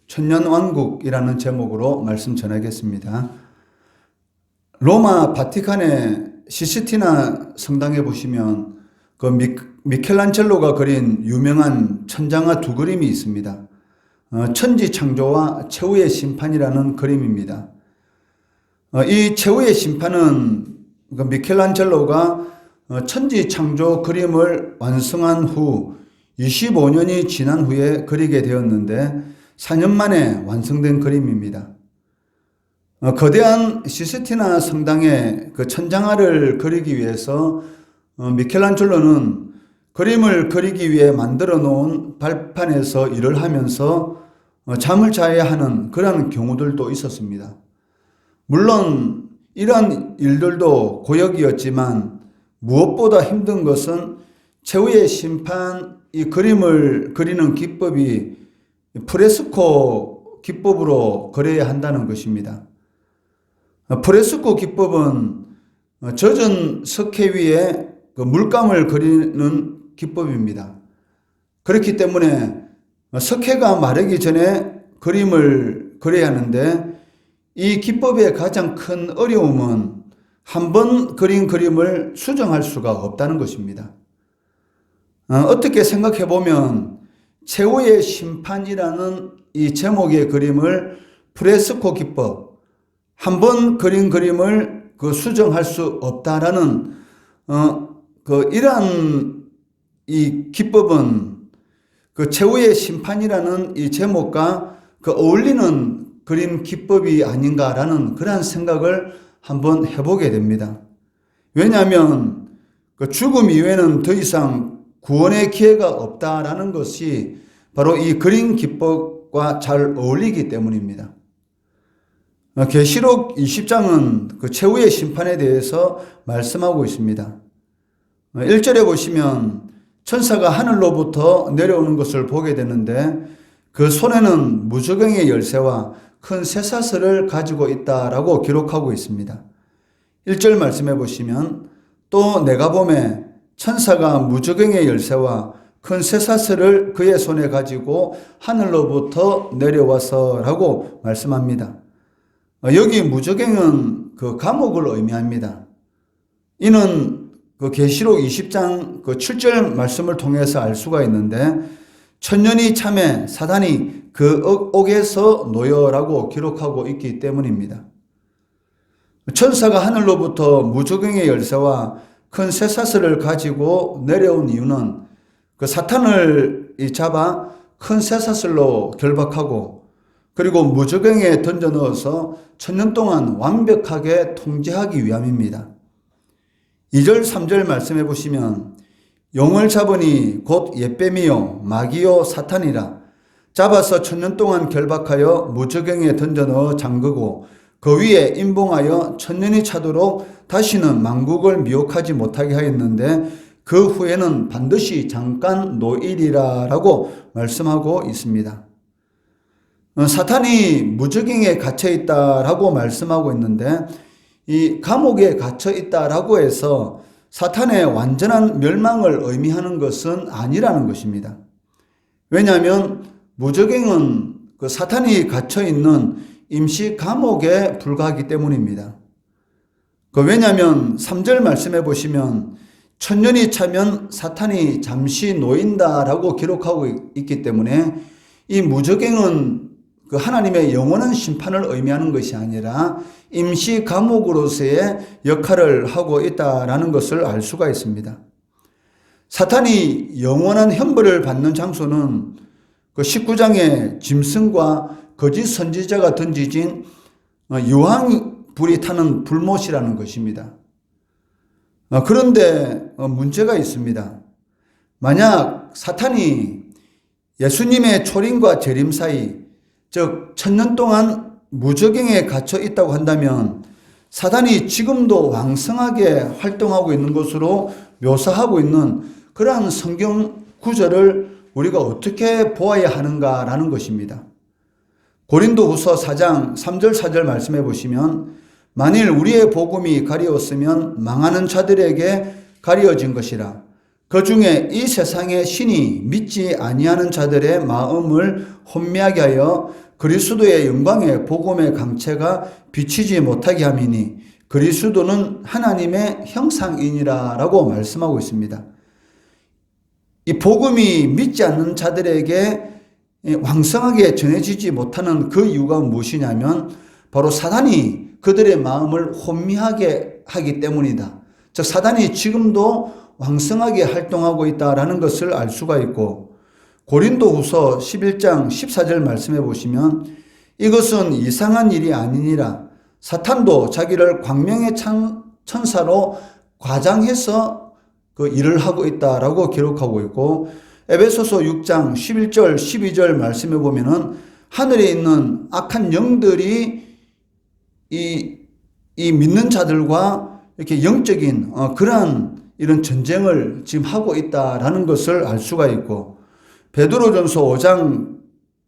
천년왕국이라는 제목으로 말씀 전하겠습니다. 로마 바티칸의 시스티나 성당에 보시면 그 미켈란젤로가 그린 유명한 천장화 두 그림이 있습니다. 천지창조와 최후의 심판이라는 그림입니다. 이 최후의 심판은 그 미켈란젤로가 천지창조 그림을 완성한 후 25년이 지난 후에 그리게 되었는데 4년 만에 완성된 그림입니다. 거대한 시스티나 성당의 그 천장화를 그리기 위해서 미켈란젤로는 그림을 그리기 위해 만들어 놓은 발판에서 일을 하면서 잠을 자야 하는 그런 경우들도 있었습니다. 물론 이런 일들도 고역이었지만 무엇보다 힘든 것은 최후의 심판 이 그림을 그리는 기법이 프레스코 기법으로 그려야 한다는 것입니다. 프레스코 기법은 젖은 석회 위에 그 물감을 그리는 기법입니다. 그렇기 때문에 석회가 마르기 전에 그림을 그려야 하는데 이 기법의 가장 큰 어려움은 한 번 그린 그림을 수정할 수가 없다는 것입니다. 어떻게 생각해 보면 최후의 심판이라는 이 제목의 그림을 프레스코 기법, 한 번 그린 그림을 그 수정할 수 없다라는 이러한 이 기법은 그 최후의 심판이라는 이 제목과 그 어울리는 그림 기법이 아닌가라는 그러한 생각을 한번 해보게 됩니다. 왜냐하면 그 죽음 이후에는 더 이상 구원의 기회가 없다라는 것이 바로 이 그림 기법과 잘 어울리기 때문입니다. 계시록 20장은 그 최후의 심판에 대해서 말씀하고 있습니다. 1절에 보시면 천사가 하늘로부터 내려오는 것을 보게 되는데 그 손에는 무저갱의 열쇠와 큰 쇠사슬을 가지고 있다라고 기록하고 있습니다. 1절 말씀해 보시면 또 내가 보매 천사가 무저갱의 열쇠와 큰 쇠사슬을 그의 손에 가지고 하늘로부터 내려와서라고 말씀합니다. 여기 무저갱은 그 감옥을 의미합니다. 이는 그 계시록 20장 그 7절 말씀을 통해서 알 수가 있는데 천년이 참에 사단이 그 옥에서 놓여라고 기록하고 있기 때문입니다. 천사가 하늘로부터 무저갱의 열쇠와 큰 쇠사슬을 가지고 내려온 이유는 그 사탄을 잡아 큰 쇠사슬로 결박하고 그리고 무저갱에 던져 넣어서 천년 동안 완벽하게 통제하기 위함입니다. 2절 3절 말씀해 보시면 용을 잡으니 곧 옛뱀이요 마귀요 사탄이라 잡아서 천년 동안 결박하여 무저갱에 던져 넣어 잠그고 그 위에 임봉하여 천년이 차도록 다시는 만국을 미혹하지 못하게 하였는데 그 후에는 반드시 잠깐 노일이라라고 말씀하고 있습니다. 사탄이 무저갱에 갇혀 있다라고 말씀하고 있는데 이 감옥에 갇혀 있다라고 해서 사탄의 완전한 멸망을 의미하는 것은 아니라는 것입니다. 왜냐하면 무저갱은 그 사탄이 갇혀 있는 임시 감옥에 불과하기 때문입니다. 왜냐하면 3절 말씀해 보시면 천년이 차면 사탄이 잠시 놓인다라고 기록하고 있기 때문에 이 무저갱은 그 하나님의 영원한 심판을 의미하는 것이 아니라 임시 감옥으로서의 역할을 하고 있다라는 것을 알 수가 있습니다. 사탄이 영원한 형벌을 받는 장소는 그 19장의 짐승과 거짓 선지자가 던지진 유황불이 타는 불못이라는 것입니다. 그런데 문제가 있습니다. 만약 사탄이 예수님의 초림과 재림 사이, 즉 천년 동안 무저갱에 갇혀 있다고 한다면 사탄이 지금도 왕성하게 활동하고 있는 것으로 묘사하고 있는 그러한 성경 구절을 우리가 어떻게 보아야 하는가라는 것입니다. 고린도후서 4장 3절 4절 말씀해 보시면 만일 우리의 복음이 가리웠으면 망하는 자들에게 가리워진 것이라 그 중에 이 세상의 신이 믿지 아니하는 자들의 마음을 혼미하게 하여 그리스도의 영광의 복음의 강체가 비치지 못하게 함이니 그리스도는 하나님의 형상이니라 라고 말씀하고 있습니다. 이 복음이 믿지 않는 자들에게 왕성하게 전해지지 못하는 그 이유가 무엇이냐면 바로 사단이 그들의 마음을 혼미하게 하기 때문이다. 즉 사단이 지금도 왕성하게 활동하고 있다라는 것을 알 수가 있고, 고린도후서 11장 14절 말씀해 보시면 이것은 이상한 일이 아니니라. 사탄도 자기를 광명의 천사로 과장해서 그 일을 하고 있다라고 기록하고 있고, 에베소서 6장 11절 12절 말씀해 보면은 하늘에 있는 악한 영들이 이 믿는 자들과 이렇게 영적인 그러한 이런 전쟁을 지금 하고 있다라는 것을 알 수가 있고, 베드로전서 5장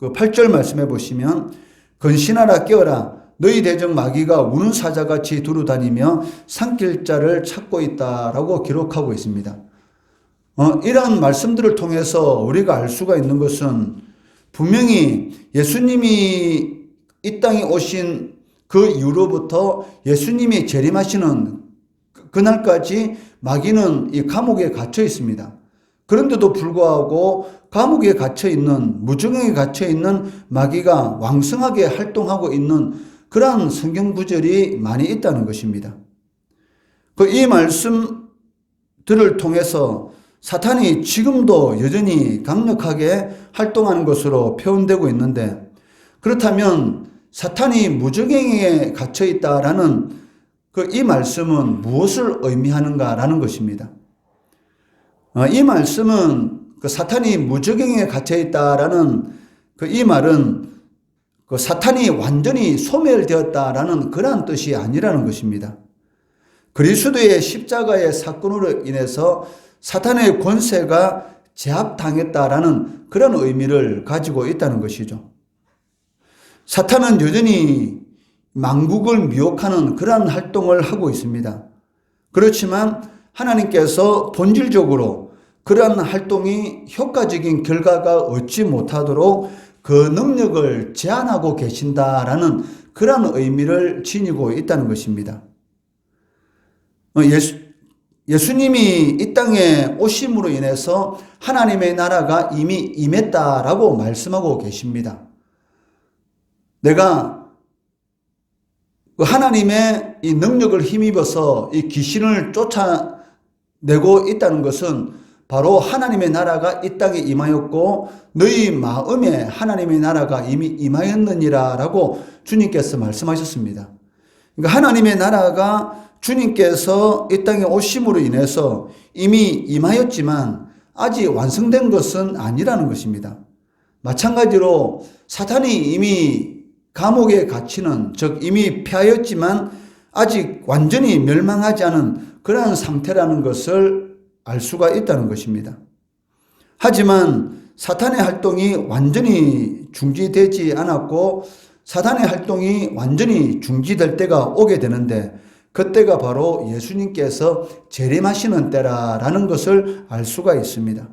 8절 말씀해 보시면 근신하라 깨어라 너희 대적 마귀가 우는 사자같이 두루다니며 삼킬 자를 찾고 있다라고 기록하고 있습니다. 이런 말씀들을 통해서 우리가 알 수가 있는 것은 분명히 예수님이 이 땅에 오신 그 이후로부터 예수님이 재림하시는 그날까지 마귀는 이 감옥에 갇혀 있습니다. 그런데도 불구하고 감옥에 갇혀 있는, 무정에 갇혀 있는 마귀가 왕성하게 활동하고 있는 그러한 성경 구절이 많이 있다는 것입니다. 이 말씀들을 통해서 사탄이 지금도 여전히 강력하게 활동하는 것으로 표현되고 있는데, 그렇다면 사탄이 무저갱에 갇혀 있다라는 이 말씀은 무엇을 의미하는가라는 것입니다. 이 말씀은 사탄이 무저갱에 갇혀 있다라는 이 말은 사탄이 완전히 소멸되었다라는 그러한 뜻이 아니라는 것입니다. 그리스도의 십자가의 사건으로 인해서 사탄의 권세가 제압당했다라는 그런 의미를 가지고 있다는 것이죠. 사탄은 여전히 만국을 미혹하는 그러한 활동을 하고 있습니다. 그렇지만 하나님께서 본질적으로 그러한 활동이 효과적인 결과가 얻지 못하도록 그 능력을 제한하고 계신다라는 그러한 의미를 지니고 있다는 것입니다. 예수님이 이 땅에 오심으로 인해서 하나님의 나라가 이미 임했다라고 말씀하고 계십니다. 내가 하나님의 이 능력을 힘입어서 이 귀신을 쫓아내고 있다는 것은 바로 하나님의 나라가 이 땅에 임하였고 너희 마음에 하나님의 나라가 이미 임하였느니라 라고 주님께서 말씀하셨습니다. 그러니까 하나님의 나라가 주님께서 이 땅에 오심으로 인해서 이미 임하였지만 아직 완성된 것은 아니라는 것입니다. 마찬가지로 사탄이 이미 감옥에 갇히는, 즉 이미 패하였지만 아직 완전히 멸망하지 않은 그러한 상태라는 것을 알 수가 있다는 것입니다. 하지만 사탄의 활동이 완전히 중지되지 않았고 사탄의 활동이 완전히 중지될 때가 오게 되는데 그때가 바로 예수님께서 재림하시는 때라는 것을 알 수가 있습니다.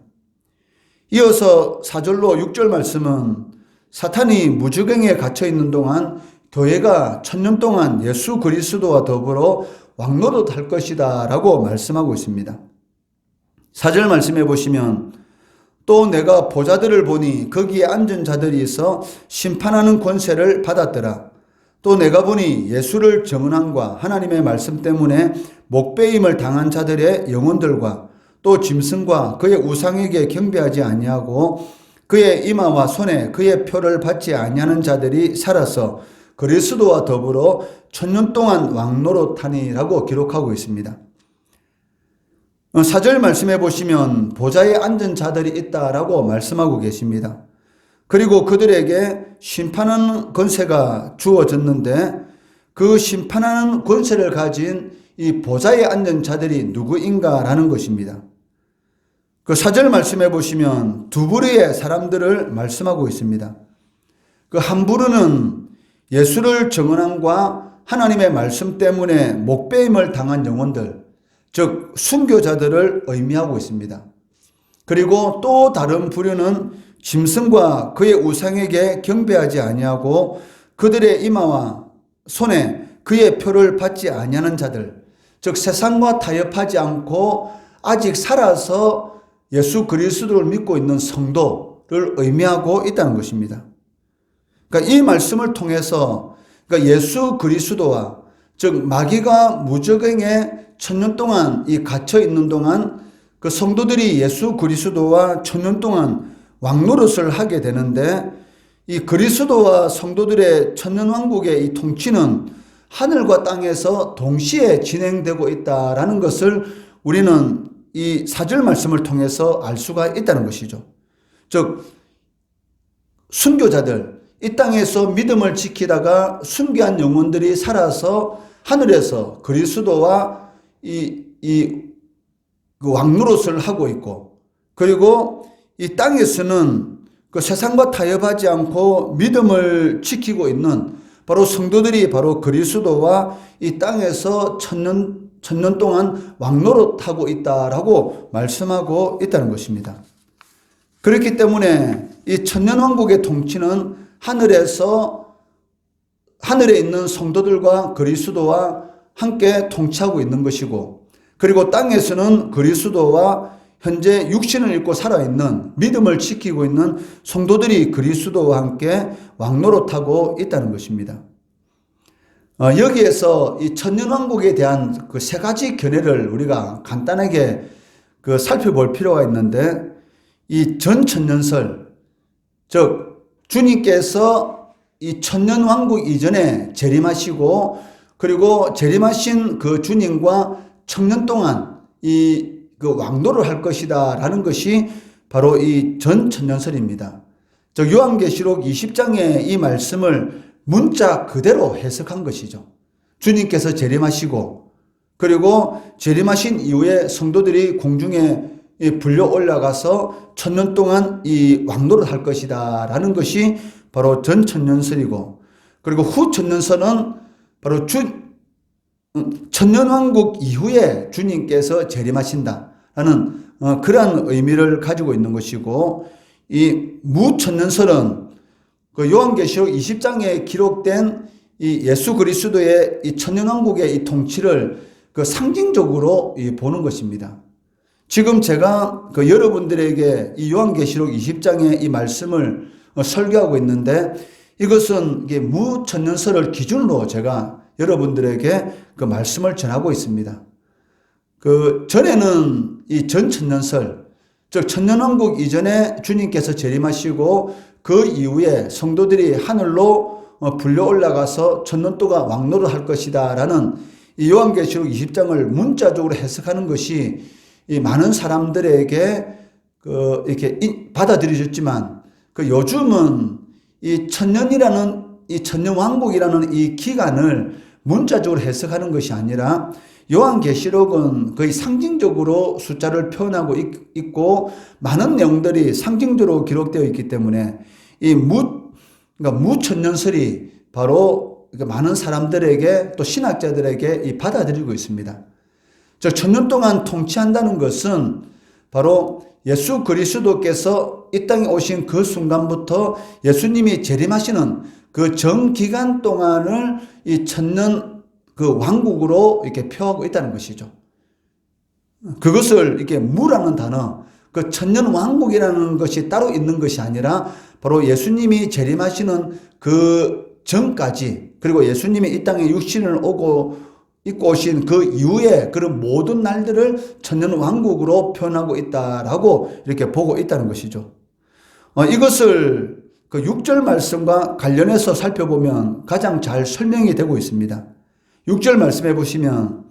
이어서 4절로 6절 말씀은 사탄이 무저갱에 갇혀 있는 동안 교회가 1000년 동안 예수 그리스도와 더불어 왕노릇할 것이다 라고 말씀하고 있습니다. 4절 말씀해 보시면 또 내가 보좌들을 보니 거기에 앉은 자들이 있어 심판하는 권세를 받았더라. 또 내가 보니 예수를 증언함과 하나님의 말씀 때문에 목배임을 당한 자들의 영혼들과 또 짐승과 그의 우상에게 경배하지 아니하고 그의 이마와 손에 그의 표를 받지 아니하는 자들이 살아서 그리스도와 더불어 1000년 동안 왕노릇하니라고 기록하고 있습니다. 4절 말씀해 보시면 보좌에 앉은 자들이 있다라고 말씀하고 계십니다. 그리고 그들에게 심판하는 권세가 주어졌는데 그 심판하는 권세를 가진 이 보좌에 앉은 자들이 누구인가라는 것입니다. 그 4절 말씀해 보시면 두 부류의 사람들을 말씀하고 있습니다. 그 한 부류는 예수를 증언함과 하나님의 말씀 때문에 목배임을 당한 영혼들, 즉 순교자들을 의미하고 있습니다. 그리고 또 다른 부류는 짐승과 그의 우상에게 경배하지 아니하고 그들의 이마와 손에 그의 표를 받지 아니하는 자들, 즉 세상과 타협하지 않고 아직 살아서 예수 그리스도를 믿고 있는 성도를 의미하고 있다는 것입니다. 그러니까 이 말씀을 통해서 그러니까 예수 그리스도와 즉 마귀가 무적행에 1000년 동안 이 갇혀 있는 동안 그 성도들이 예수 그리스도와 1000년 동안 왕노릇을 하게 되는데, 이 그리스도와 성도들의 천년왕국의 이 통치는 하늘과 땅에서 동시에 진행되고 있다라는 것을 우리는 이 4절 말씀을 통해서 알 수가 있다는 것이죠. 즉 순교자들, 이 땅에서 믿음을 지키다가 순교한 영혼들이 살아서 하늘에서 그리스도와 그 왕노릇을 하고 있고, 그리고 이 땅에서는 그 세상과 타협하지 않고 믿음을 지키고 있는 바로 성도들이 바로 그리스도와 이 땅에서 천년 동안 왕노릇하고 있다라고 말씀하고 있다는 것입니다. 그렇기 때문에 이 천년왕국의 통치는 하늘에 있는 성도들과 그리스도와 함께 통치하고 있는 것이고, 그리고 땅에서는 그리스도와 현재 육신을 입고 살아있는 믿음을 지키고 있는 성도들이 그리스도와 함께 왕노릇하고 있다는 것입니다. 여기에서 이 천년왕국에 대한 그 세 가지 견해를 우리가 간단하게 살펴볼 필요가 있는데, 이 전천년설, 즉 주님께서 이 천년왕국 이전에 재림하시고, 그리고 재림하신 그 주님과 천년 동안 그 왕노를 할 것이다 라는 것이 바로 이 전천년설입니다. 즉 요한계시록 20장의 이 말씀을 문자 그대로 해석한 것이죠. 주님께서 재림하시고, 그리고 재림하신 이후에 성도들이 공중에 불려 올라가서 천년 동안 이 왕노를 할 것이다 라는 것이 바로 전천년설이고, 그리고 후천년설은 바로 천년왕국 이후에 주님께서 재림하신다라는 그러한 의미를 가지고 있는 것이고, 이 무천년설은 그 요한계시록 20장에 기록된 이 예수 그리스도의 이 천년왕국의 이 통치를 그 상징적으로 보는 것입니다. 지금 제가 그 여러분들에게 이 요한계시록 20장의 이 말씀을 설교하고 있는데, 이것은 이게 무천년설을 기준으로 제가 여러분들에게 그 말씀을 전하고 있습니다. 그 전에는 이 전천년설, 즉 천년왕국 이전에 주님께서 재림하시고 그 이후에 성도들이 하늘로 불려 올라가서 천년 동안 왕노를 할 것이다 라는 이 요한계시록 20장을 문자적으로 해석하는 것이 이 많은 사람들에게 이렇게 받아들여졌지만, 그 요즘은 이 천년이라는 이 천년왕국이라는 이 기간을 문자적으로 해석하는 것이 아니라 요한계시록은 거의 상징적으로 숫자를 표현하고 있고 많은 내용들이 상징적으로 기록되어 있기 때문에 그러니까 무천년설이 바로 많은 사람들에게 또 신학자들에게 받아들이고 있습니다. 즉 천년 동안 통치한다는 것은 바로 예수 그리스도께서 이 땅에 오신 그 순간부터 예수님이 재림하시는 그 정기간 동안을 이 천년 그 왕국으로 이렇게 표하고 있다는 것이죠. 그것을 이렇게 무라는 단어, 그 천년 왕국이라는 것이 따로 있는 것이 아니라 바로 예수님이 재림하시는 그 전까지, 그리고 예수님이 이 땅에 육신을 입고 오신 그 이후에 그런 모든 날들을 천년 왕국으로 표현하고 있다라고 이렇게 보고 있다는 것이죠. 이것을 그 6절 말씀과 관련해서 살펴보면 가장 잘 설명이 되고 있습니다. 6절 말씀해 보시면,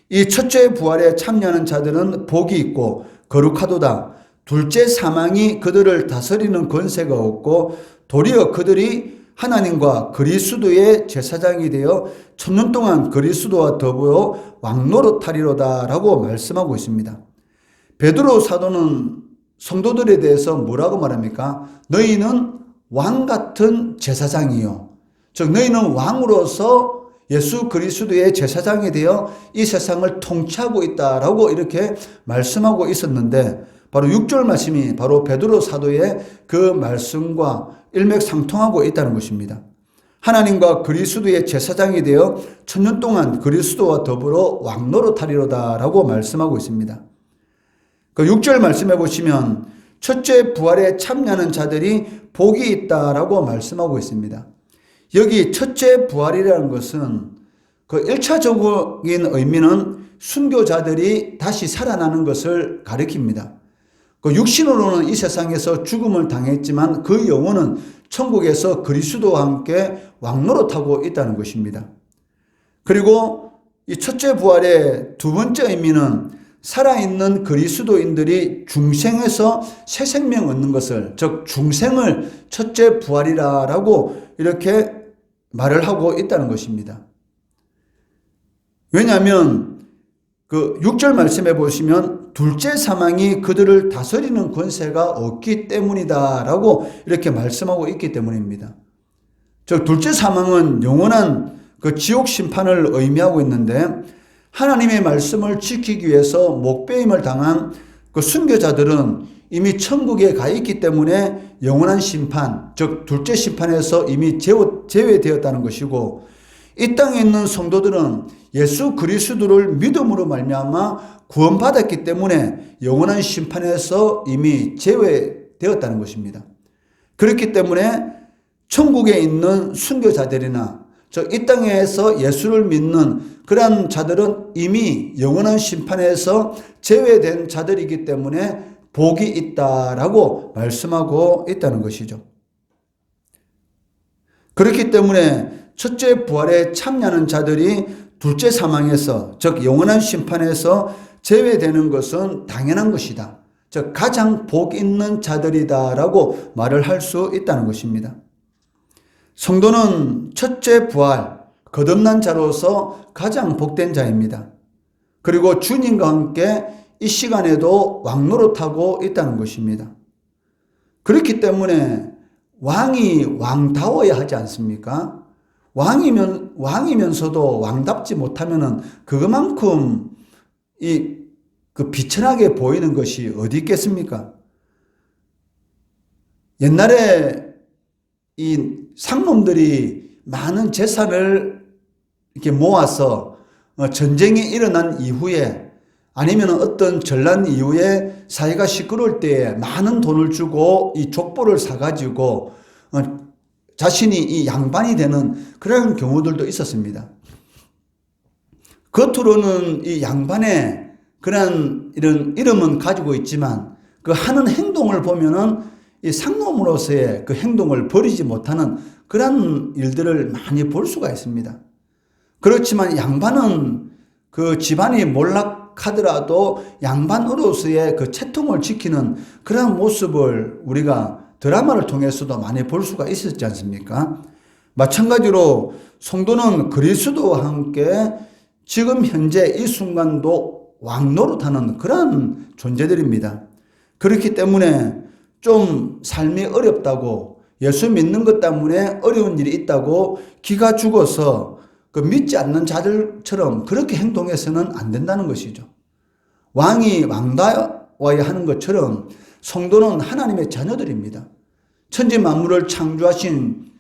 이 첫째 부활에 참여하는 자들은 복이 있고 거룩하도다. 둘째 사망이 그들을 다스리는 권세가 없고 도리어 그들이 하나님과 그리스도의 제사장이 되어 천년 동안 그리스도와 더불어 왕노릇하리로다 라고 말씀하고 있습니다. 베드로 사도는 성도들에 대해서 뭐라고 말합니까? 너희는 왕 같은 제사장이요. 즉 너희는 왕으로서 예수 그리스도의 제사장이 되어 이 세상을 통치하고 있다라고 이렇게 말씀하고 있었는데, 바로 6절 말씀이 바로 베드로 사도의 그 말씀과 일맥상통하고 있다는 것입니다. 하나님과 그리스도의 제사장이 되어 천년 동안 그리스도와 더불어 왕노릇하리로다라고 말씀하고 있습니다. 그 6절 말씀해 보시면 첫째 부활에 참여하는 자들이 복이 있다라고 말씀하고 있습니다. 여기 첫째 부활이라는 것은 그 1차적인 의미는 순교자들이 다시 살아나는 것을 가리킵니다. 그 육신으로는 이 세상에서 죽음을 당했지만 그 영혼은 천국에서 그리스도와 함께 왕노릇하고 있다는 것입니다. 그리고 이 첫째 부활의 두 번째 의미는 살아있는 그리스도인들이 중생에서 새 생명 얻는 것을, 즉 중생을 첫째 부활이라고 이렇게 말을 하고 있다는 것입니다. 왜냐하면 그 6절 말씀해 보시면 둘째 사망이 그들을 다스리는 권세가 없기 때문이다라고 이렇게 말씀하고 있기 때문입니다. 즉 둘째 사망은 영원한 그 지옥 심판을 의미하고 있는데, 하나님의 말씀을 지키기 위해서 목배임을 당한 그 순교자들은 이미 천국에 가 있기 때문에 영원한 심판, 즉 둘째 심판에서 이미 제외되었다는 것이고, 이 땅에 있는 성도들은 예수 그리스도를 믿음으로 말미암아 구원받았기 때문에 영원한 심판에서 이미 제외되었다는 것입니다. 그렇기 때문에 천국에 있는 순교자들이나 이 땅에서 예수를 믿는 그러한 자들은 이미 영원한 심판에서 제외된 자들이기 때문에 복이 있다라고 말씀하고 있다는 것이죠. 그렇기 때문에 첫째 부활에 참여하는 자들이 둘째 사망에서, 즉 영원한 심판에서 제외되는 것은 당연한 것이다. 즉 가장 복 있는 자들이다라고 말을 할 수 있다는 것입니다. 성도는 첫째 부활, 거듭난 자로서 가장 복된 자입니다. 그리고 주님과 함께 이 시간에도 왕노릇하고 있다는 것입니다. 그렇기 때문에 왕이 왕다워야 하지 않습니까? 왕이면서도 왕답지 못하면은 그것만큼 그 비천하게 보이는 것이 어디 있겠습니까? 옛날에 이 상놈들이 많은 재산을 이렇게 모아서 전쟁이 일어난 이후에, 아니면 어떤 전란 이후에 사회가 시끄러울 때에 많은 돈을 주고 이 족보를 사가지고 자신이 이 양반이 되는 그런 경우들도 있었습니다. 겉으로는 이 양반의 그런 이런 이름은 가지고 있지만 그 하는 행동을 보면은 이 상놈으로서의 그 행동을 버리지 못하는 그런 일들을 많이 볼 수가 있습니다. 그렇지만 양반은 그 집안이 몰락하더라도 양반으로서의 그 채통을 지키는 그런 모습을 우리가 드라마를 통해서도 많이 볼 수가 있었지 않습니까? 마찬가지로 성도는 그리스도와 함께 지금 현재 이 순간도 왕노릇하는 그런 존재들입니다. 그렇기 때문에 좀 삶이 어렵다고, 예수 믿는 것 때문에 어려운 일이 있다고 기가 죽어서 그 믿지 않는 자들처럼 그렇게 행동해서는 안 된다는 것이죠. 왕이 왕다워야 하는 것처럼 성도는 하나님의 자녀들입니다. 천지 만물을 창조하신,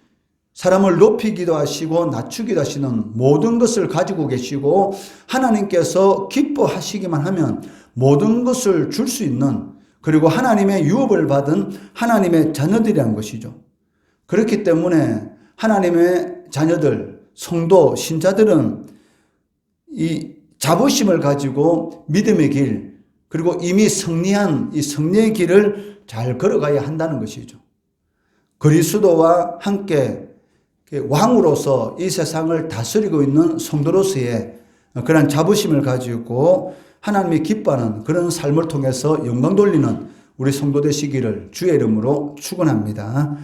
사람을 높이기도 하시고 낮추기도 하시는 모든 것을 가지고 계시고, 하나님께서 기뻐하시기만 하면 모든 것을 줄 수 있는, 그리고 하나님의 유업을 받은 하나님의 자녀들이라는 것이죠. 그렇기 때문에 하나님의 자녀들, 성도, 신자들은 이 자부심을 가지고 믿음의 길, 그리고 이미 승리한 이 승리의 길을 잘 걸어가야 한다는 것이죠. 그리스도와 함께 왕으로서 이 세상을 다스리고 있는 성도로서의 그런 자부심을 가지고 하나님이 기뻐하는 그런 삶을 통해서 영광 돌리는 우리 성도 되시기를 주의 이름으로 축원합니다.